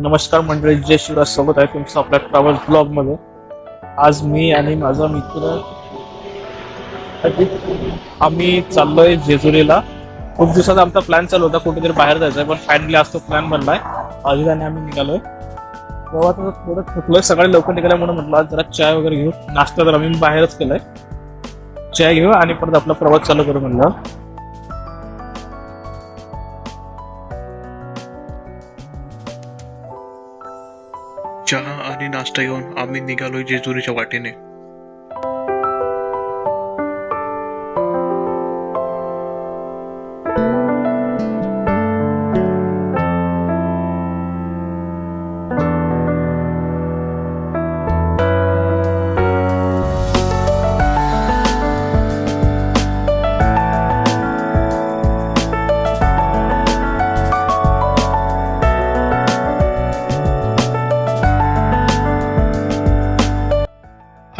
नमस्कार मंडळी, जय शिवराज. स्वागत आहे तुमचं आपल्या ट्रॅव्हल ब्लॉग मध्ये. आज मी आणि माझा मित्र आम्ही चाललोय जेजुरीला. खूप दिवसाचा आमचा प्लॅन चालू होता कुठेतरी बाहेर जायचा, पण फायनली आज तो प्लॅन बनलाय. अजिताने आम्ही निघालोय. तेव्हा थोडं थकलोय, सकाळी लवकर निघाल्यामुळे म्हटलं आज जरा चाय वगैरे घेऊ. नाश्ता तर आम्ही बाहेरच केलाय. चाय घेऊ आणि परत आपला प्रवास चालू करू म्हणलं. चहा आणि नाश्ता घेऊन आम्ही निघालोय जेजुरीच्या वाटेने.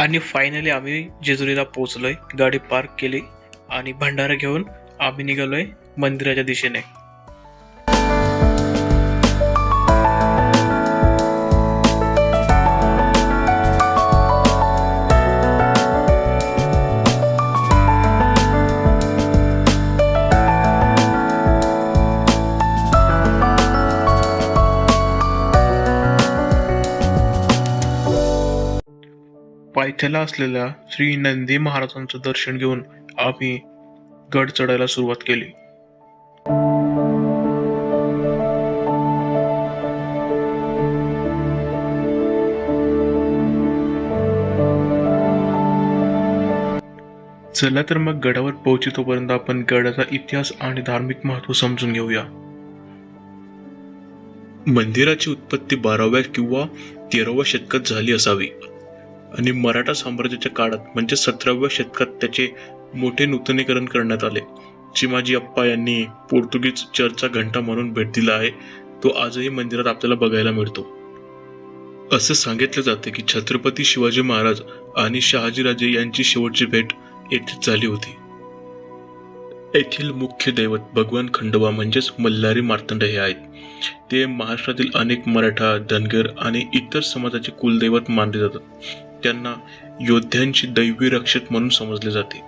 आणि फायनली आम्ही जेजुरीला पोहोचलोय. गाडी पार्क केली आणि भंडारा घेऊन आम्ही निघालोय मंदिराच्या दिशेने. पायथ्याला असलेल्या श्री नंदी महाराजांचं दर्शन घेऊन आम्ही गड चढायला सुरुवात केली. चला तर मग गडावर पोहोचतोपर्यंत आपण गडाचा इतिहास आणि धार्मिक महत्व समजून घेऊया. मंदिराची उत्पत्ती 12व्या किंवा 13व्या शतकात झाली असावी आणि मराठा साम्राज्याच्या काळात म्हणजे 17व्या शतकात त्याचे मोठे नूतनीकरण करण्यात आले. चिमाजी अप्पा यांनी पोर्तुगीज चर्चचा घंटा म्हणून भेट दिला आहे. तो आजही मंदिरात आपल्याला बघायला मिळतो. असं सांगितलं जाते की छत्रपती शिवाजी महाराज आणि शहाजीराजे यांची शेवटची भेट येथेच झाली होती. येथील मुख्य दैवत भगवान खंडोबा म्हणजेच मल्हारी मार्तंड हे आहेत. ते महाराष्ट्रातील अनेक मराठा, धनगर आणि इतर समाजाचे कुलदैवत मानले जातात. त्यांना योद्ध्यांची दैवी रक्षक म्हणून समजले जाते.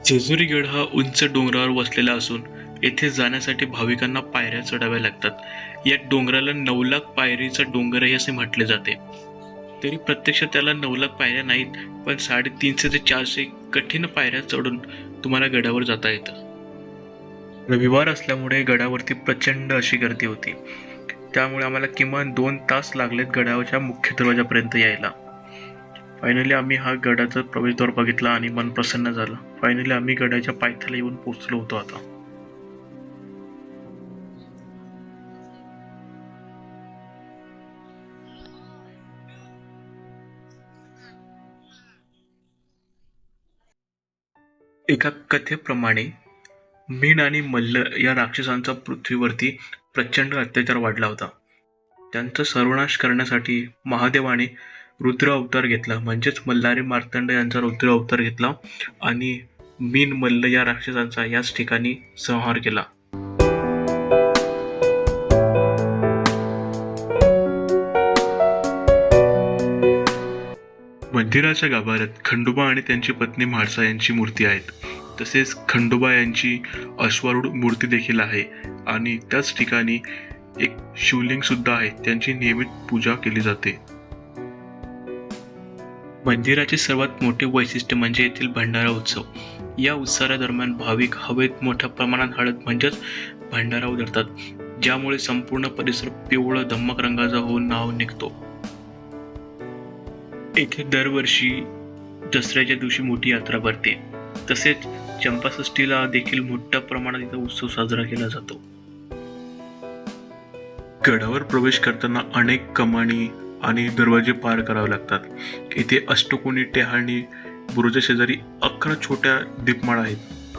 जेजुरी गड हा उंच डोंगरावर वसलेला असून येथे जाण्यासाठी भाविकांना पायऱ्या चढाव्या लागतात. या डोंगराला 9 लाख पायरीचा डोंगरही असे म्हटले जाते. तरी प्रत्यक्षात त्याला 9 लाख पायऱ्या नाहीत, पण 350 ते 400 कठीण पायऱ्या चढून तुम्हाला गडावर जाता येतं. रविवार असल्यामुळे गडावरती प्रचंड अशी गर्दी होती. त्यामुळे आम्हाला किमान 2 तास लागलेत गडावरच्या मुख्य दरवाजापर्यंत यायला. फायनली आम्ही हा गडाचा प्रवेशद्वार बघितला आणि मन प्रसन्न झालं. फायनली आम्ही गडाच्या पायथ्याला येऊन पोहोचलो होतो. आता एका कथेप्रमाणे मीन आणि मल्ल या राक्षसांचा पृथ्वीवरती प्रचंड अत्याचार वाढला होता. त्यांचा सर्वनाश करण्यासाठी महादेवाने रुद्र अवतार घेतला, म्हणजेच मल्हारी मार्तंड यांचा रुद्र अवतार घेतला आणि मीन मल्ल या राक्षसांचा याच ठिकाणी संहार केला. मंदिराच्या गाभाऱ्यात खंडोबा आणि त्यांची पत्नी म्हाळसा यांची मूर्ती आहेत. तसेच खंडोबा यांची अश्वारूढ मूर्ती देखील आहे आणि त्याच ठिकाणी एक शिवलिंग सुद्धा आहे. त्यांची नियमित पूजा केली जाते. मंदिराचे सर्वात मोठे वैशिष्ट्य म्हणजे येथील भंडारा उत्सव. या उत्सवादरम्यान भाविक हवेत मोठ्या प्रमाणात हळद म्हणजेच भंडारा उधळतात, ज्यामुळे संपूर्ण परिसर पिवळं धम्मक रंगाचा होऊन नाव निघतो. येथे दरवर्षी दसऱ्याच्या दिवशी मोठी यात्रा भरते. तसेच चंपाषष्ठीला देखील मोठ्या प्रमाणात इथं उत्सव साजरा केला जातो. गडावर प्रवेश करताना अनेक कमानी आणि दरवाजे पार करावे लागतात. इथे अष्टकोनी टेहाळणी बुरुजा शेजारी 11 छोट्या दीपमाळा आहेत,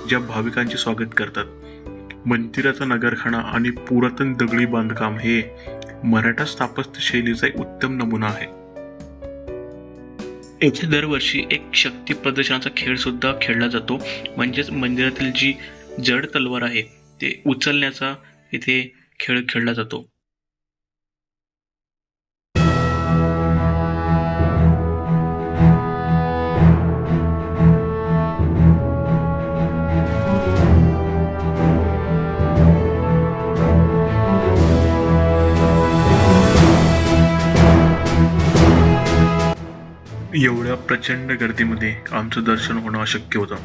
ज्या भाविकांचे स्वागत करतात. मंदिराचा नगरखाना आणि पुरातन दगडी बांधकाम हे मराठा स्थापत्य शैलीचा एक उत्तम नमुना आहे. येथे दरवर्षी एक शक्ती प्रदर्शनाचा खेळ सुद्धा खेळला जातो, म्हणजेच मंदिरातील जी जड तलवार आहे ते उचलण्याचा इथे खेळ खेळला जातो. एवढ्या प्रचंड गर्दीमध्ये आमचं दर्शन होणं अशक्य होतं.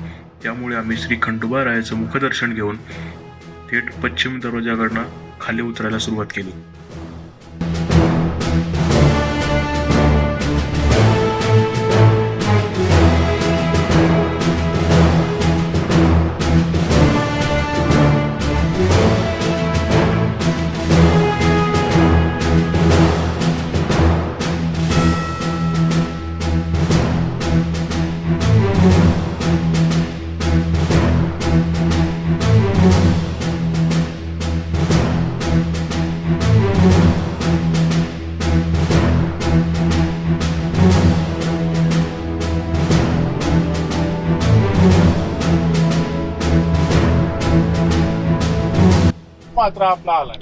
त्यामुळे आम्ही श्री खंडोबा रायाचं मुखदर्शन घेऊन थेट पश्चिम दरवाजाकडनं खाली उतरायला सुरुवात केली. मात्र आपला आलाय.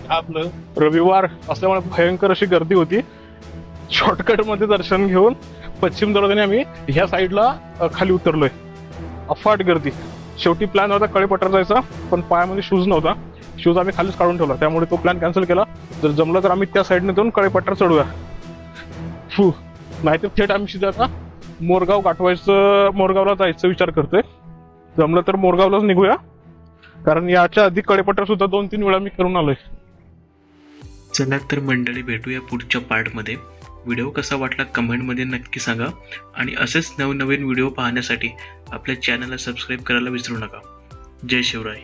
आपलं रविवार असल्यामुळे भयंकर अशी गर्दी होती. शॉर्टकट मध्ये दर्शन घेऊन पश्चिम दरवाजाने आम्ही ह्या साईडला खाली उतरलोय. अफाट गर्दी. शेवटी प्लॅन होता कळेपठार जायचा, पण पायामध्ये शूज नव्हता. शूज आम्ही खालीच काढून ठेवला, त्यामुळे तो प्लॅन कॅन्सल केला. जर जमलं तर आम्ही त्या साईडने जाऊन कळेपठार चढूया. नाहीतर थेट आम्ही सीधा आता मोरगाव गाठवायचं, मोरगावला जायचं विचार करतोय. जमलं तर मोरगावलाच निघूया, कारण याच्या आधी कळेपठार सुद्धा 2-3 वेळा मी करून आलोय. चला तर मंडळी, भेटूया पुढच्या पार्टमध्ये. व्हिडिओ कसा वाटला कमेंटमध्ये नक्की सांगा आणि असेच नवनवीन व्हिडिओ पाहण्यासाठी आपल्या चॅनलला सबस्क्राईब करायला विसरू नका. जय शिवराय.